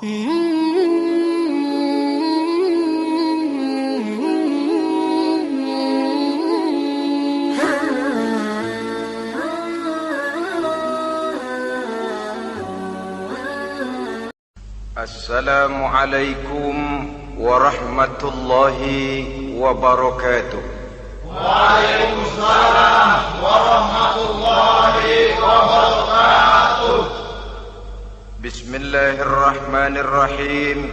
Assalamualaikum warahmatullahi wabarakatuh. Waalaikumsalam warahmatullahi wabarakatuh. Bismillahirrahmanirrahim.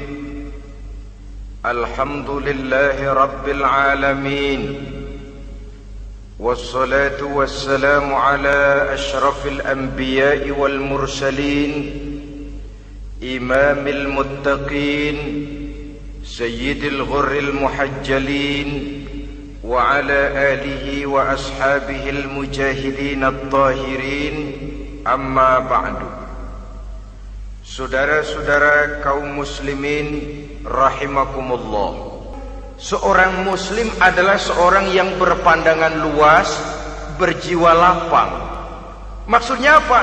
Alhamdulillahi rabbil alamin. Wassalatu wassalamu ala ashrafil anbiya'i wal mursalin, imamil muttaqin, sayyidil ghurril muhajjalin, wa ala alihi wa ashabihil mujahidin at-tahirin, amma ba'du. Saudara-saudara kaum muslimin rahimakumullah. Seorang muslim adalah seorang yang berpandangan luas, berjiwa lapang. Maksudnya apa?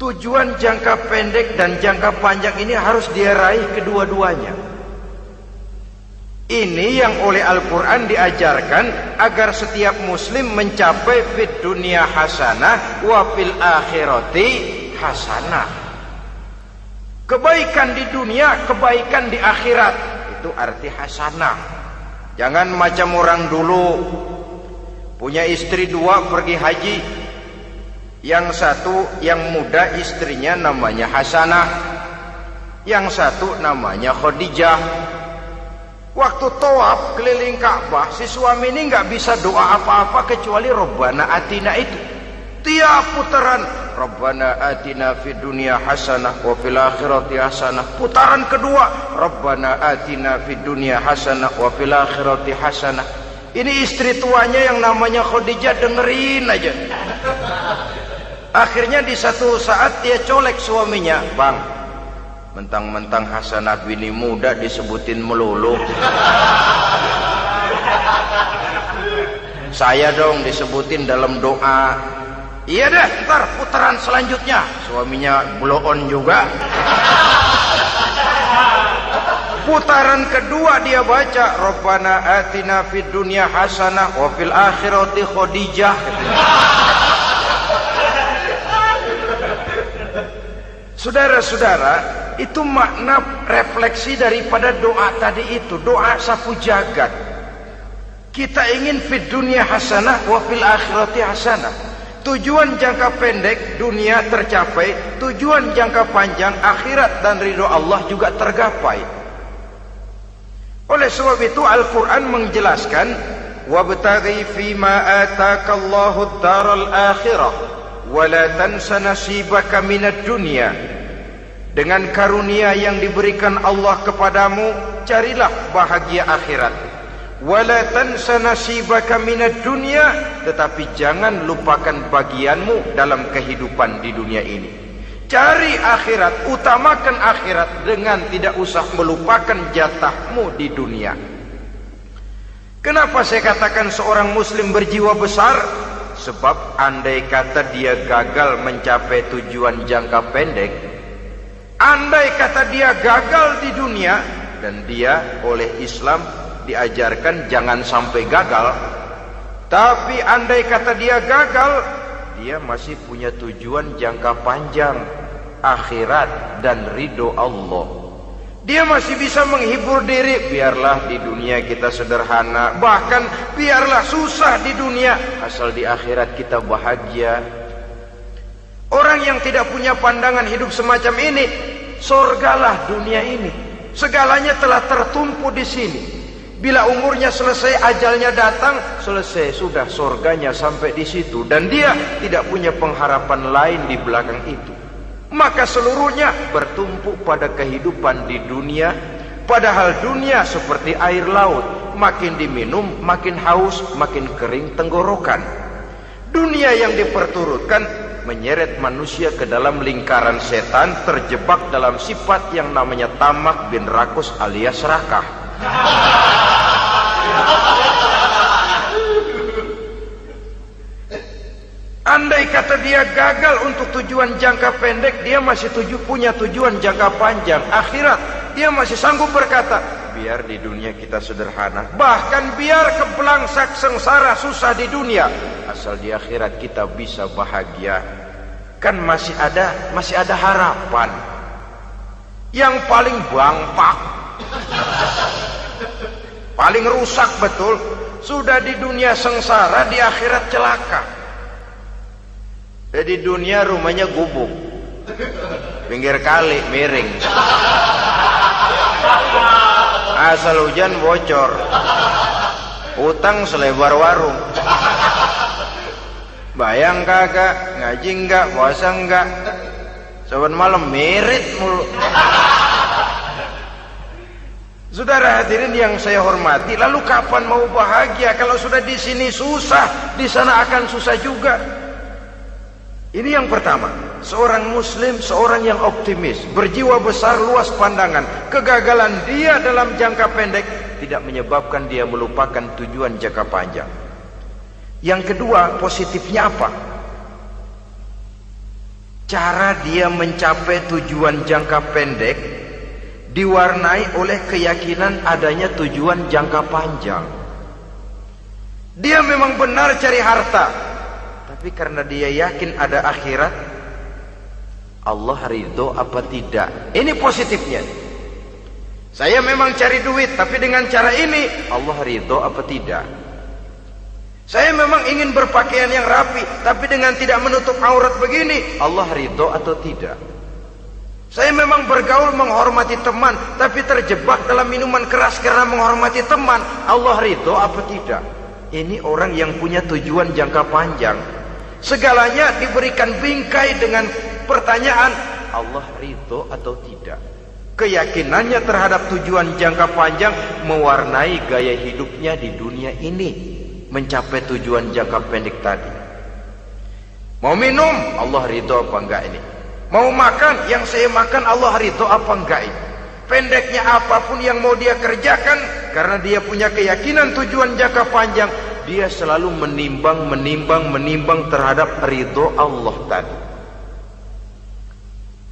Tujuan jangka pendek dan jangka panjang ini harus dia raih kedua-duanya. Ini yang oleh Al-Quran diajarkan agar setiap muslim mencapai fid dunya hasanah wa fil akhirati hasanah. Kebaikan di dunia, kebaikan di akhirat. Itu arti hasanah. Jangan macam orang dulu, punya istri dua pergi haji. Yang satu yang muda istrinya namanya Hasanah, yang satu namanya Khadijah. Waktu tawaf keliling Ka'bah, si suami ini nggak bisa doa apa-apa kecuali Rabbana Atina itu. Tiap putaran Rabbana Atina fid dunya hasanah wa fil akhirati hasanah. Putaran kedua Rabbana Atina fid dunya hasanah wa fil akhirati hasanah. Ini istri tuanya yang namanya Khadijah dengerin aja. Akhirnya di satu saat dia colek suaminya, "Bang, mentang-mentang Hasanah bini muda disebutin melulu. Saya dong disebutin dalam doa." "Iya deh, ntar putaran selanjutnya." Suaminya blow on juga. Putaran kedua dia baca Rabbana Atina fid dunya hasanah wa fil akhirati Khadijah. Saudara-saudara, itu makna refleksi daripada doa tadi itu, doa sapu jagat. Kita ingin fid dunya hasanah wa fil akhirati hasanah. Tujuan jangka pendek dunia tercapai, tujuan jangka panjang akhirat dan ridho Allah juga tergapai. Oleh sebab itu Al-Quran menjelaskan, wabtaghi fima atakallahu ad-daral akhirah wa la tansa nasibaka minad dunya. Dengan karunia yang diberikan Allah kepadamu, carilah bahagia akhirat. Wala tansa nasibaka minad dunya, tetapi jangan lupakan bagianmu dalam kehidupan di dunia ini. Cari akhirat, utamakan akhirat dengan tidak usah melupakan jatahmu di dunia. Kenapa saya katakan seorang muslim berjiwa besar? Sebab andai kata dia gagal mencapai tujuan jangka pendek, andai kata dia gagal di dunia, dan dia oleh Islam diajarkan jangan sampai gagal, tapi andai kata dia gagal, dia masih punya tujuan jangka panjang, akhirat dan ridho Allah. Dia masih bisa menghibur diri, biarlah di dunia kita sederhana, bahkan biarlah susah di dunia, asal di akhirat kita bahagia. Orang yang tidak punya pandangan hidup semacam ini, surgalah dunia ini, segalanya telah tertumpu di sini. Bila umurnya selesai, ajalnya datang, selesai sudah, surganya sampai di situ, dan dia tidak punya pengharapan lain di belakang itu. Maka seluruhnya bertumpu pada kehidupan di dunia, padahal dunia seperti air laut, makin diminum makin haus, makin kering tenggorokan. Dunia yang diperturutkan menyeret manusia ke dalam lingkaran setan, terjebak dalam sifat yang namanya tamak bin rakus alias serakah. Andai kata dia gagal untuk tujuan jangka pendek, dia masih punya tujuan jangka panjang, akhirat. Dia masih sanggup berkata, biar di dunia kita sederhana, bahkan biar kebelangsak sengsara susah di dunia, asal di akhirat kita bisa bahagia. Kan masih ada harapan. Yang paling bangpak, paling rusak betul, sudah di dunia sengsara, di akhirat celaka. Jadi dunia rumahnya gubuk, pinggir kali miring, asal hujan bocor, utang selebar warung. Bayang kagak, ngaji enggak, puasa enggak, saban malam merit mulu. Saudara hadirin yang saya hormati, lalu kapan mau bahagia kalau sudah di sini susah, di sana akan susah juga. Ini yang pertama, seorang muslim, seorang yang optimis, berjiwa besar, luas pandangan. Kegagalan dia dalam jangka pendek tidak menyebabkan dia melupakan tujuan jangka panjang. Yang kedua, positifnya apa? Cara dia mencapai tujuan jangka pendek diwarnai oleh keyakinan adanya tujuan jangka panjang. Dia memang benar cari harta, tapi karena dia yakin ada akhirat, Allah ridho apa tidak. Ini positifnya. Saya memang cari duit, tapi dengan cara ini Allah ridho apa tidak. Saya memang ingin berpakaian yang rapi, tapi dengan tidak menutup aurat begini, Allah ridho atau tidak. Saya memang bergaul menghormati teman, tapi terjebak dalam minuman keras karena menghormati teman, Allah ridho apa tidak. Ini orang yang punya tujuan jangka panjang. Segalanya diberikan bingkai dengan pertanyaan, Allah ridho atau tidak. Keyakinannya terhadap tujuan jangka panjang mewarnai gaya hidupnya di dunia ini, mencapai tujuan jangka pendek tadi. Mau minum, Allah ridho apa enggak ini? Mau makan, yang saya makan Allah ridho apa enggak ini? Pendeknya apapun yang mau dia kerjakan, karena dia punya keyakinan tujuan jangka panjang, dia selalu menimbang terhadap ridho Allah tadi.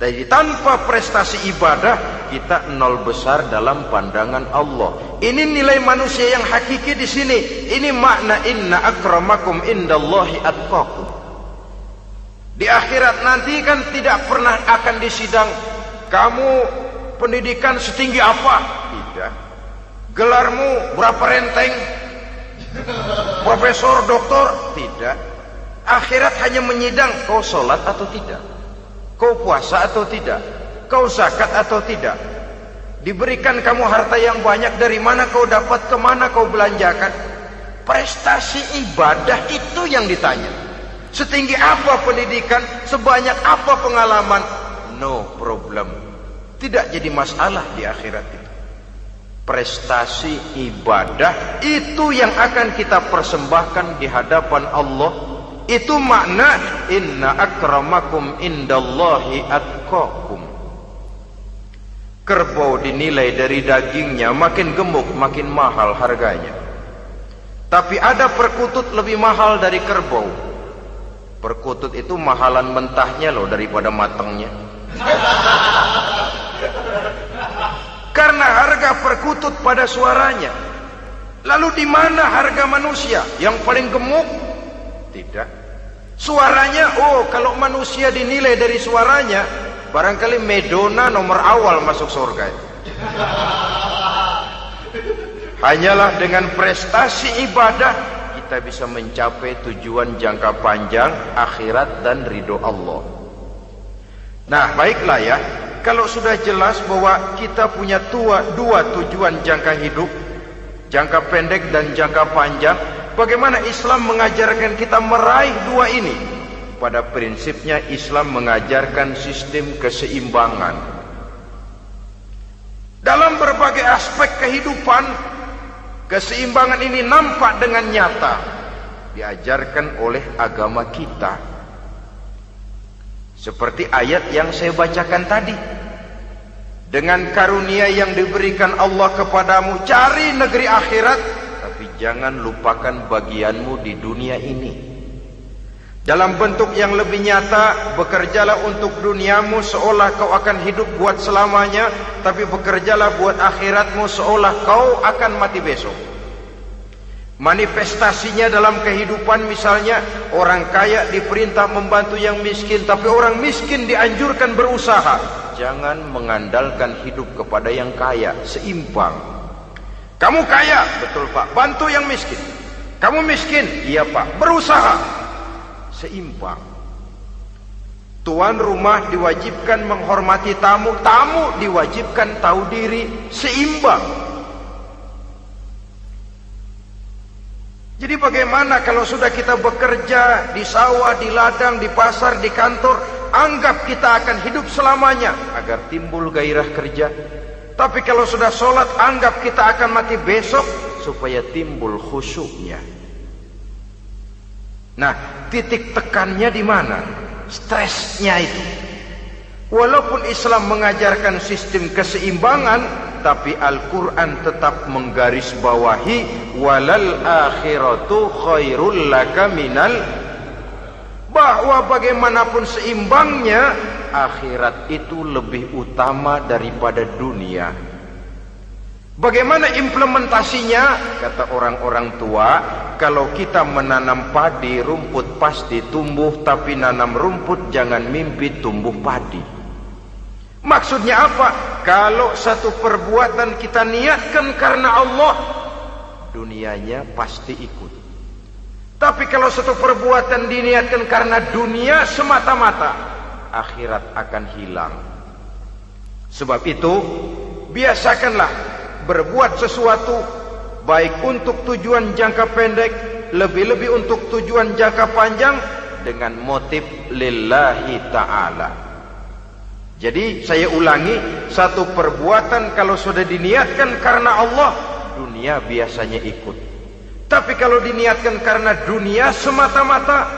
Jadi tanpa prestasi ibadah, kita nol besar dalam pandangan Allah. Ini nilai manusia yang hakiki di sini. Ini makna inna akramakum indallahi atqakum. Di akhirat nanti kan tidak pernah akan disidang, kamu pendidikan setinggi apa? Tidak. Gelarmu berapa renteng? Profesor, doktor? Tidak. Akhirat hanya menyidang kau sholat atau tidak, kau puasa atau tidak, kau zakat atau tidak. Diberikan kamu harta yang banyak, dari mana kau dapat, kemana kau belanjakan. Prestasi ibadah itu yang ditanya. Setinggi apa pendidikan, sebanyak apa pengalaman, no problem, tidak jadi masalah di akhirat itu. Prestasi ibadah itu yang akan kita persembahkan di hadapan Allah. Itu makna inna akramakum indallahi atqakum. Kerbau dinilai dari dagingnya, makin gemuk makin mahal harganya. Tapi ada perkutut lebih mahal dari kerbau. Perkutut itu mahalan mentahnya loh daripada matangnya. Karena harga perkutut pada suaranya. Lalu di mana harga manusia yang paling gemuk? Tidak. Suaranya, oh kalau manusia dinilai dari suaranya, barangkali Madonna nomor awal masuk surga. Hanyalah dengan prestasi ibadah kita bisa mencapai tujuan jangka panjang, akhirat dan ridho Allah. Nah baiklah ya, kalau sudah jelas bahwa kita punya dua tujuan jangka hidup, jangka pendek dan jangka panjang, bagaimana Islam mengajarkan kita meraih dua ini? Pada prinsipnya Islam mengajarkan sistem keseimbangan. Dalam berbagai aspek kehidupan, keseimbangan ini nampak dengan nyata diajarkan oleh agama kita. Seperti ayat yang saya bacakan tadi. Dengan karunia yang diberikan Allah kepadamu, cari negeri akhirat, tapi jangan lupakan bagianmu di dunia ini. Dalam bentuk yang lebih nyata, bekerjalah untuk duniamu seolah kau akan hidup buat selamanya, tapi bekerjalah buat akhiratmu seolah kau akan mati besok. Manifestasinya dalam kehidupan, misalnya orang kaya diperintah membantu yang miskin, tapi orang miskin dianjurkan berusaha. Jangan mengandalkan hidup kepada yang kaya, seimbang. Kamu kaya, betul Pak, bantu yang miskin. Kamu miskin, iya Pak, berusaha. Seimbang. Tuan rumah diwajibkan menghormati tamu, tamu diwajibkan tahu diri, seimbang. Jadi bagaimana kalau sudah kita bekerja di sawah, di ladang, di pasar, di kantor, anggap kita akan hidup selamanya agar timbul gairah kerja. Tapi kalau sudah sholat, anggap kita akan mati besok supaya timbul khusyuknya. Nah, titik tekannya di mana? Stresnya itu. Walaupun Islam mengajarkan sistem keseimbangan, tapi Al-Quran tetap menggarisbawahi walal akhiratu khairul laka minal, bahwa bagaimanapun seimbangnya, akhirat itu lebih utama daripada dunia. Bagaimana implementasinya? Kata orang-orang tua, kalau kita menanam padi, rumput pasti tumbuh, tapi nanam rumput jangan mimpi tumbuh padi. Maksudnya apa? Kalau satu perbuatan kita niatkan karena Allah, dunianya pasti ikut. Tapi kalau satu perbuatan diniatkan karena dunia semata-mata, akhirat akan hilang. Sebab itu, biasakanlah berbuat sesuatu baik untuk tujuan jangka pendek, lebih-lebih untuk tujuan jangka panjang, dengan motif lillahi ta'ala. Jadi saya ulangi, satu perbuatan kalau sudah diniatkan karena Allah, dunia biasanya ikut. Tapi kalau diniatkan karena dunia semata-mata,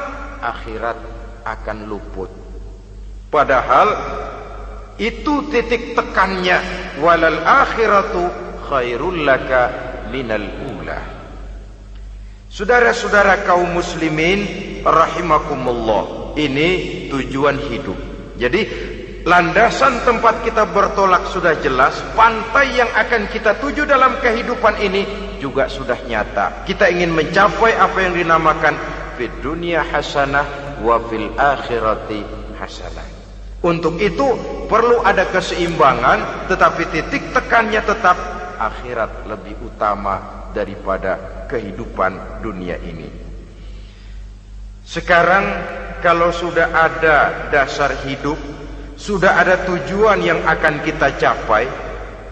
akhirat akan luput. Padahal itu titik tekannya, walal akhiratu khairul laka minal ula. Saudara-saudara kaum muslimin rahimakumullah, ini tujuan hidup. Jadi landasan tempat kita bertolak sudah jelas, pantai yang akan kita tuju dalam kehidupan ini juga sudah nyata. Kita ingin mencapai apa yang dinamakan fid dunya hasanah wa fil akhirati hasanah. Untuk itu perlu ada keseimbangan, tetapi titik tekannya tetap akhirat lebih utama daripada kehidupan dunia ini. Sekarang kalau sudah ada dasar hidup, sudah ada tujuan yang akan kita capai,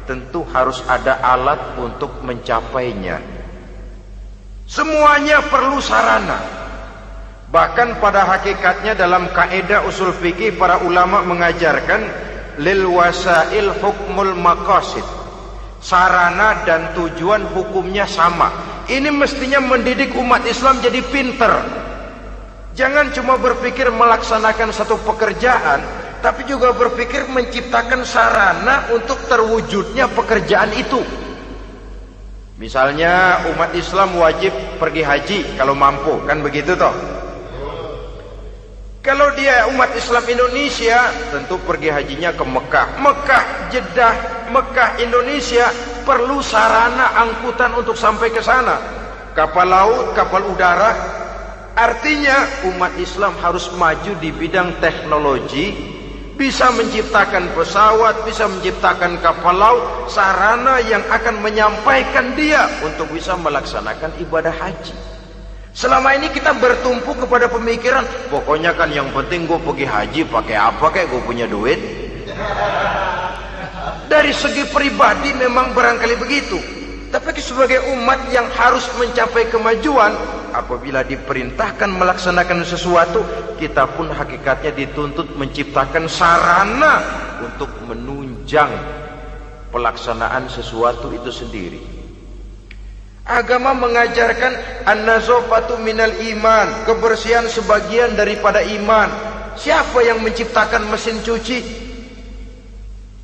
tentu harus ada alat untuk mencapainya. Semuanya perlu sarana. Bahkan pada hakikatnya dalam kaidah usul fikih, para ulama mengajarkan lil wasail hukmul maqasid. Sarana dan tujuan hukumnya sama. Ini mestinya mendidik umat Islam jadi pinter. Jangan cuma berpikir melaksanakan satu pekerjaan, tapi juga berpikir menciptakan sarana untuk terwujudnya pekerjaan itu. Misalnya umat Islam wajib pergi haji kalau mampu, kan begitu toh? Kalau dia umat Islam Indonesia, tentu pergi hajinya ke Mekah. Mekah, Jeddah, Mekah, Indonesia, perlu sarana angkutan untuk sampai ke sana. Kapal laut, kapal udara. Artinya umat Islam harus maju di bidang teknologi, bisa menciptakan pesawat, bisa menciptakan kapal laut, sarana yang akan menyampaikan dia untuk bisa melaksanakan ibadah haji. Selama ini kita bertumpu kepada pemikiran, pokoknya kan yang penting gue pergi haji pakai apa, kayak gue punya duit. Dari segi pribadi memang barangkali begitu, tapi sebagai umat yang harus mencapai kemajuan, apabila diperintahkan melaksanakan sesuatu, kita pun hakikatnya dituntut menciptakan sarana untuk menunjang pelaksanaan sesuatu itu sendiri. Agama mengajarkan an-nazafatu minal iman, kebersihan sebagian daripada iman. Siapa yang menciptakan mesin cuci,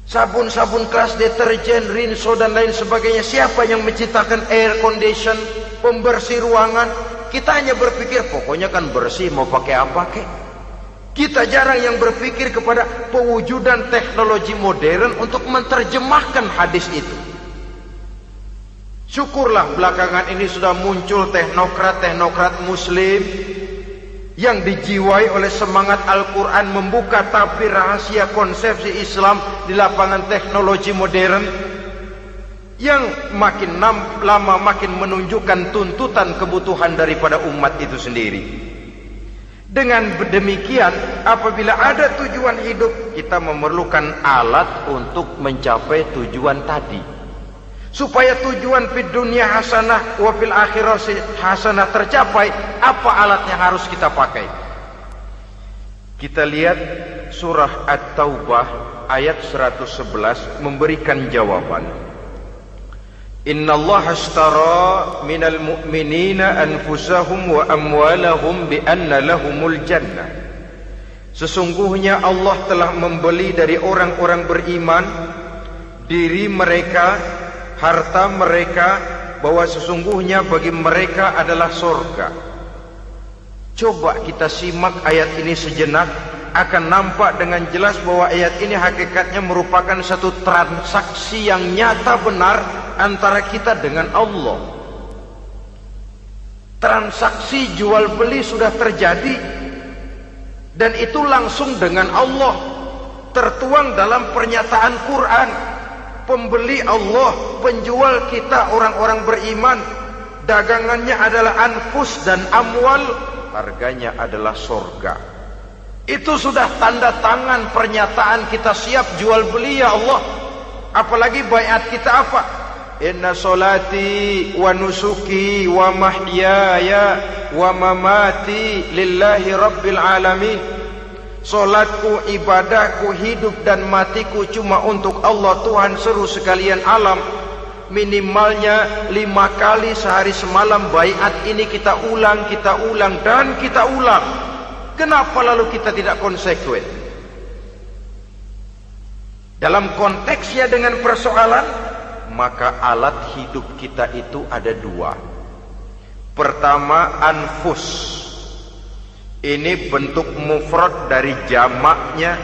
sabun-sabun keras, deterjen, rinso dan lain sebagainya? Siapa yang menciptakan air condition, pembersih ruangan? Kita hanya berpikir pokoknya kan bersih, mau pakai apa kek. Kita jarang yang berpikir kepada pewujudan teknologi modern untuk menerjemahkan hadis itu. Syukurlah belakangan ini sudah muncul teknokrat muslim yang dijiwai oleh semangat Al-Quran membuka tabir rahasia konsepsi Islam di lapangan teknologi modern, yang makin lama makin menunjukkan tuntutan kebutuhan daripada umat itu sendiri. Dengan demikian, apabila ada tujuan hidup, kita memerlukan alat untuk mencapai tujuan tadi. Supaya tujuan fid dunia hasanah wa fil akhirati hasanah tercapai, apa alat yang harus kita pakai? Kita lihat surah At-Taubah ayat 111 memberikan jawaban. Innallaha ashtara minal mu'minina anfusahum wa amwalahum bi anna lahumul jannah. Sesungguhnya Allah telah membeli dari orang-orang beriman diri mereka, harta mereka, bahwa sesungguhnya bagi mereka adalah surga. Coba kita simak ayat ini sejenak, akan nampak dengan jelas bahwa ayat ini hakikatnya merupakan satu transaksi yang nyata benar antara kita dengan Allah. Transaksi jual beli sudah terjadi, dan itu langsung dengan Allah, tertuang dalam pernyataan Quran. Pembeli Allah, penjual kita orang-orang beriman, dagangannya adalah anfus dan amwal, harganya adalah surga. Itu sudah tanda tangan pernyataan kita siap jual beli ya Allah. Apalagi baiat kita apa? Inna solati wa nusuki wa mahyaya wa mamati lillahi rabbil alamin. Solatku, ibadahku, hidup dan matiku cuma untuk Allah Tuhan seru sekalian alam. Minimalnya 5 kali sehari semalam baiat ini kita ulang dan kita ulang. Kenapa lalu kita tidak konsekuen? Dalam konteksnya dengan persoalan, maka alat hidup kita itu ada 2. Pertama, anfus. Ini bentuk mufrad dari jamaknya,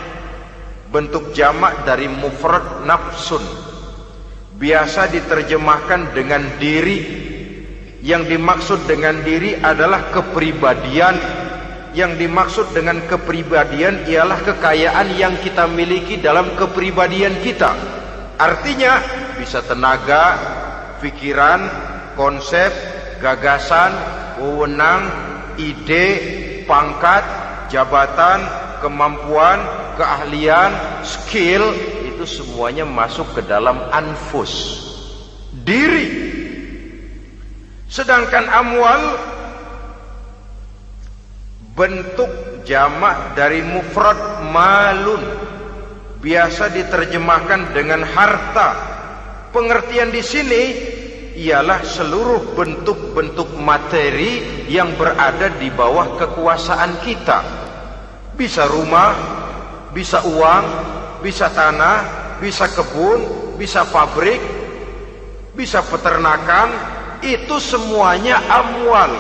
bentuk jamak dari mufrad nafsun. Biasa diterjemahkan dengan diri. Yang dimaksud dengan diri adalah kepribadian. Yang dimaksud dengan kepribadian ialah kekayaan yang kita miliki dalam kepribadian kita. Artinya bisa tenaga, pikiran, konsep, gagasan, wewenang, ide, pangkat, jabatan, kemampuan, keahlian, skill, itu semuanya masuk ke dalam anfus, diri. Sedangkan amwal bentuk jamak dari mufrad malun, biasa diterjemahkan dengan harta. Pengertian di sini ialah seluruh bentuk-bentuk materi yang berada di bawah kekuasaan kita. Bisa rumah, bisa uang, bisa tanah, bisa kebun, bisa pabrik, bisa peternakan, itu semuanya amwal.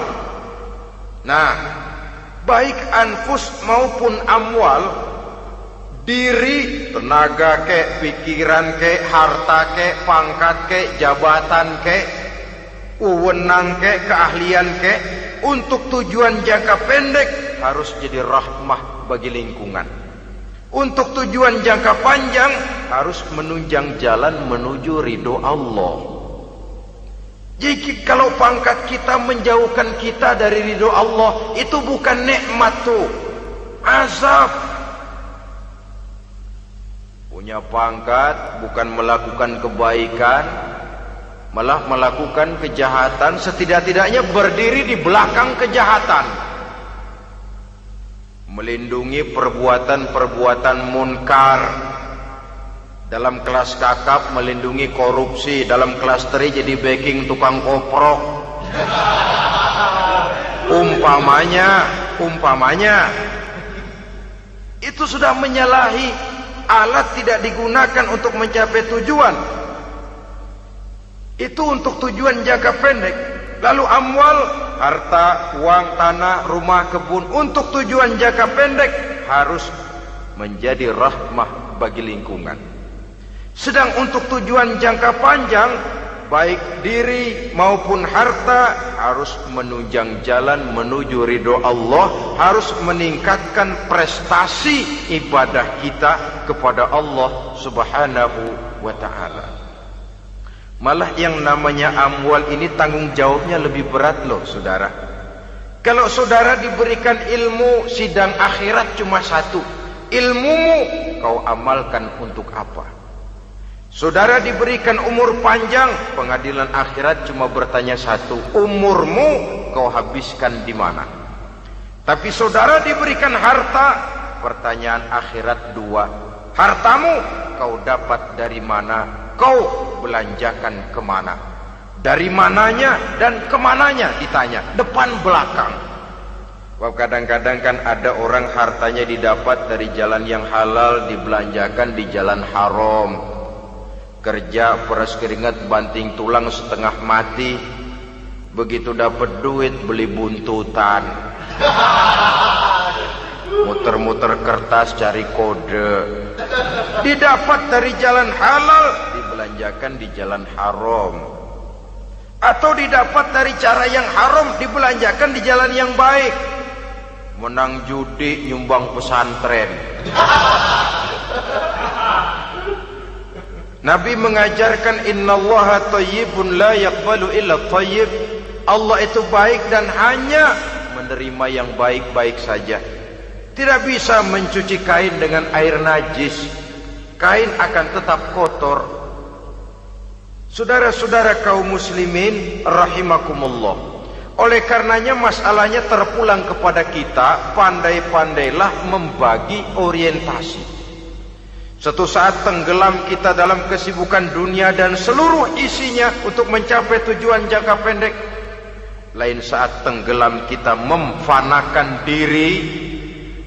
Nah, baik anfus maupun amwal, diri, tenaga kek, pikiran kek, harta kek, pangkat kek, jabatan kek, wewenang kek, keahlian kek, untuk tujuan jangka pendek harus jadi rahmah bagi lingkungan. Untuk tujuan jangka panjang harus menunjang jalan menuju ridho Allah. Jadi kalau pangkat kita menjauhkan kita dari ridho Allah, itu bukan nikmat tuh, azab. Punya pangkat bukan melakukan kebaikan, malah melakukan kejahatan, setidak-tidaknya berdiri di belakang kejahatan, melindungi perbuatan-perbuatan munkar. Dalam kelas kakap melindungi korupsi, dalam kelas teri jadi backing tukang koprok. Umpamanya itu sudah menyalahi. Alat tidak digunakan untuk mencapai tujuan, itu untuk tujuan jangka pendek. Lalu amwal harta, uang, tanah, rumah, kebun untuk tujuan jangka pendek harus menjadi rahmah bagi lingkungan. Sedang untuk tujuan jangka panjang, baik diri maupun harta harus menunjang jalan menuju ridho Allah, harus meningkatkan prestasi ibadah kita kepada Allah Subhanahu wa ta'ala. Malah yang namanya amwal ini tanggung jawabnya lebih berat loh saudara. Kalau saudara diberikan ilmu, sidang akhirat cuma satu. Ilmumu kau amalkan untuk apa? Saudara diberikan umur panjang, pengadilan akhirat cuma bertanya satu, umurmu kau habiskan di mana? Tapi saudara diberikan harta, pertanyaan akhirat dua, hartamu kau dapat dari mana? Kau belanjakan kemana? Dari mananya dan kemananya ditanya, depan belakang. Kadang-kadang kan ada orang hartanya didapat dari jalan yang halal, dibelanjakan di jalan haram. Kerja peras keringat banting tulang setengah mati, begitu dapat duit beli buntutan, muter-muter kertas cari kode. Didapat dari jalan halal, dibelanjakan di jalan haram. Atau didapat dari cara yang haram, dibelanjakan di jalan yang baik. Menang judi, nyumbang pesantren. Nabi mengajarkan innallaha thayyibun la yaqbalu illa thayyib. Allah itu baik dan hanya menerima yang baik-baik saja. Tidak bisa mencuci kain dengan air najis. Kain akan tetap kotor. Saudara-saudara kaum muslimin rahimakumullah. Oleh karenanya masalahnya terpulang kepada kita, pandai-pandailah membagi orientasi. Suatu saat tenggelam kita dalam kesibukan dunia dan seluruh isinya untuk mencapai tujuan jangka pendek. Lain saat tenggelam kita memfanakan diri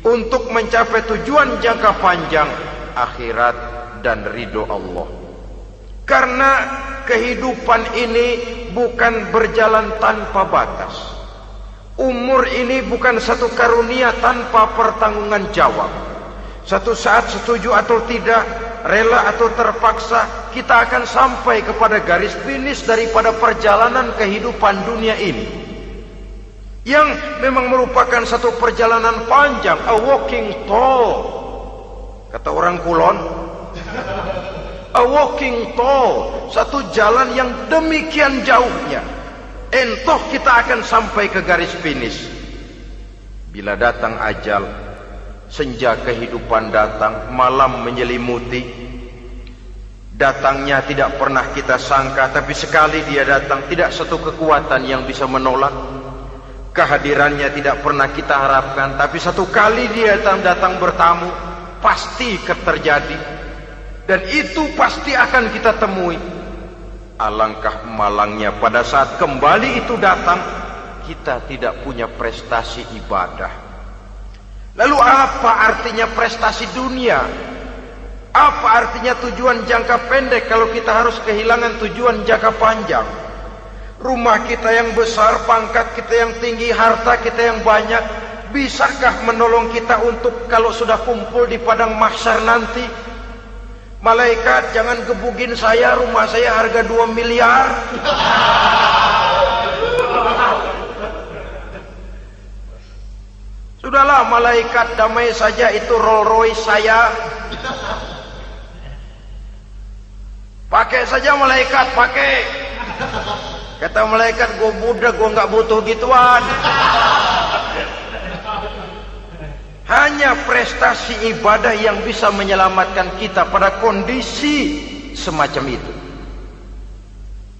untuk mencapai tujuan jangka panjang, akhirat dan ridho Allah. Karena kehidupan ini bukan berjalan tanpa batas. Umur ini bukan satu karunia tanpa pertanggungan jawab. Satu saat setuju atau tidak, rela atau terpaksa, kita akan sampai kepada garis finish daripada perjalanan kehidupan dunia ini. Yang memang merupakan satu perjalanan panjang, a walking tall. Kata orang Kulon, a walking tall, satu jalan yang demikian jauhnya. Entoh kita akan sampai ke garis finish. Bila datang ajal, senja kehidupan datang, malam menyelimuti. Datangnya tidak pernah kita sangka, tapi sekali dia datang, tidak satu kekuatan yang bisa menolak. Kehadirannya tidak pernah kita harapkan, tapi satu kali dia datang bertamu, pasti terjadi. Dan itu pasti akan kita temui. Alangkah malangnya pada saat kembali itu datang, kita tidak punya prestasi ibadah. Lalu apa artinya prestasi dunia? Apa artinya tujuan jangka pendek kalau kita harus kehilangan tujuan jangka panjang? Rumah kita yang besar, pangkat kita yang tinggi, harta kita yang banyak, bisakah menolong kita untuk kalau sudah kumpul di padang mahsyar nanti? Malaikat, jangan gebugin saya, rumah saya harga 2 miliar. Sudahlah malaikat, damai saja, itu Rolls Royce saya. Pakai saja malaikat, pakai. Kata malaikat, gue budak, gue nggak butuh gituan. Hanya prestasi ibadah yang bisa menyelamatkan kita pada kondisi semacam itu.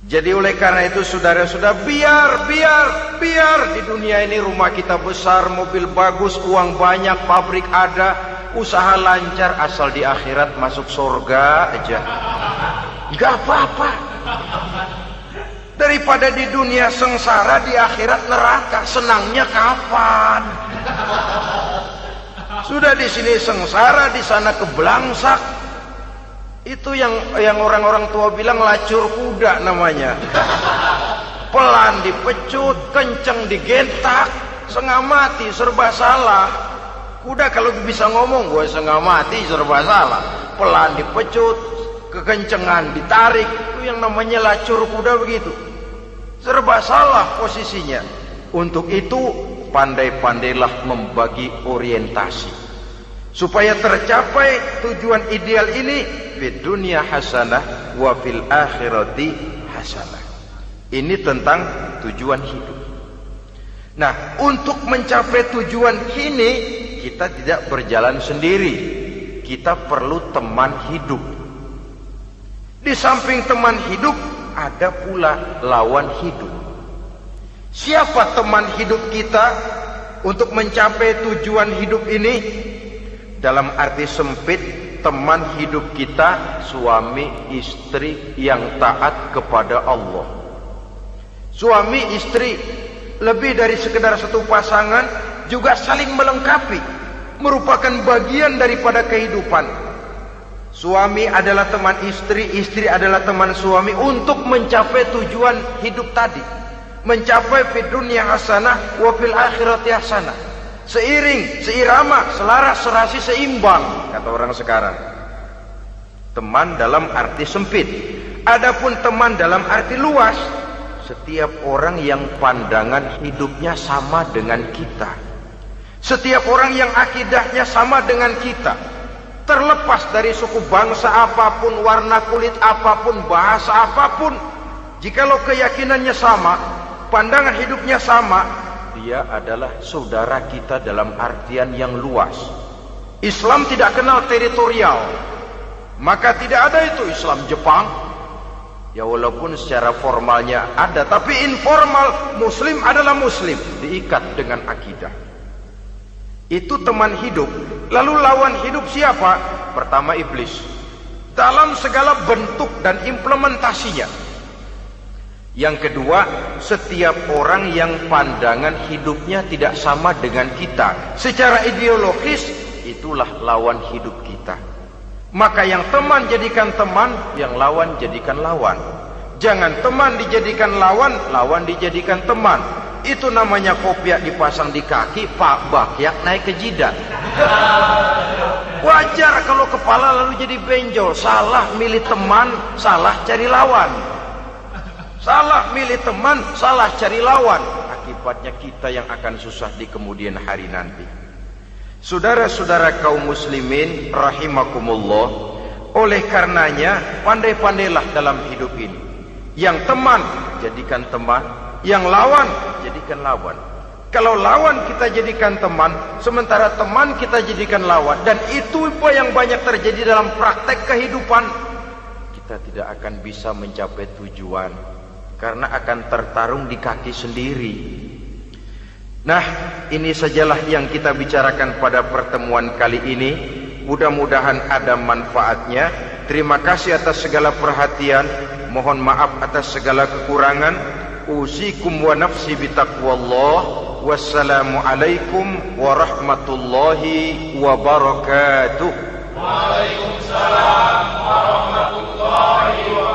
Jadi oleh karena itu saudara-saudara, biar di dunia ini rumah kita besar, mobil bagus, uang banyak, pabrik ada, usaha lancar, asal di akhirat masuk surga aja. Gak apa-apa. Daripada di dunia sengsara, di akhirat neraka, senangnya kapan? Sudah di sini sengsara, di sana kebelangsak. Itu yang orang-orang tua bilang lacur kuda namanya. pelan dipecut, kenceng digentak, setengah mati, serba salah. Kuda kalau bisa ngomong, gue setengah mati, serba salah. Pelan dipecut, kekencengan ditarik, itu yang namanya lacur kuda begitu. Serba salah posisinya. Untuk itu pandai-pandailah membagi orientasi supaya tercapai tujuan ideal ini, fid dunya hasanah wa fil akhirati hasanah. Ini tentang tujuan hidup. Nah, untuk mencapai tujuan ini kita tidak berjalan sendiri. Kita perlu teman hidup. Di samping teman hidup ada pula lawan hidup. Siapa teman hidup kita untuk mencapai tujuan hidup ini? Dalam arti sempit, teman hidup kita suami istri yang taat kepada Allah. Suami istri lebih dari sekedar satu pasangan, juga saling melengkapi, merupakan bagian daripada kehidupan. Suami adalah teman istri, istri adalah teman suami untuk mencapai tujuan hidup tadi. Mencapai fid dunya hasanah wa fil akhirati hasanah. Seiring, seirama, selaras, serasi, seimbang, kata orang sekarang. Teman dalam arti sempit. Adapun teman dalam arti luas, setiap orang yang pandangan hidupnya sama dengan kita. Setiap orang yang akidahnya sama dengan kita. Terlepas dari suku bangsa apapun, warna kulit apapun, bahasa apapun, jikalau keyakinannya sama, pandangan hidupnya sama, dia adalah saudara kita dalam artian yang luas. Islam tidak kenal teritorial, maka tidak ada itu Islam Jepang. Ya walaupun secara formalnya ada, tapi informal, muslim adalah muslim, diikat dengan akidah. Itu teman hidup. Lalu lawan hidup siapa? Pertama iblis, dalam segala bentuk dan implementasinya. Yang kedua, setiap orang yang pandangan hidupnya tidak sama dengan kita secara ideologis, itulah lawan hidup kita. Maka yang teman jadikan teman, yang lawan jadikan lawan. Jangan teman dijadikan lawan, lawan dijadikan teman. Itu namanya kopiah dipasang di kaki, Pak Bakyak naik ke jidat. Wajar kalau kepala lalu jadi benjol. Salah milih teman, salah cari lawan. Salah milih teman, salah cari lawan. Akibatnya kita yang akan susah di kemudian hari nanti. Saudara-saudara kaum muslimin rahimakumullah, oleh karenanya pandai-pandailah dalam hidup ini. Yang teman jadikan teman, yang lawan jadikan lawan. Kalau lawan kita jadikan teman, sementara teman kita jadikan lawan, dan itu yang banyak terjadi dalam praktek kehidupan, kita tidak akan bisa mencapai tujuan karena akan tertarung di kaki sendiri. Nah, ini sajalah yang kita bicarakan pada pertemuan kali ini. Mudah-mudahan ada manfaatnya. Terima kasih atas segala perhatian. Mohon maaf atas segala kekurangan. Usikum wa nafsi bitaqwallah. Wassalamualaikum warahmatullahi wabarakatuh. Waalaikumsalam warahmatullahi wabarakatuh.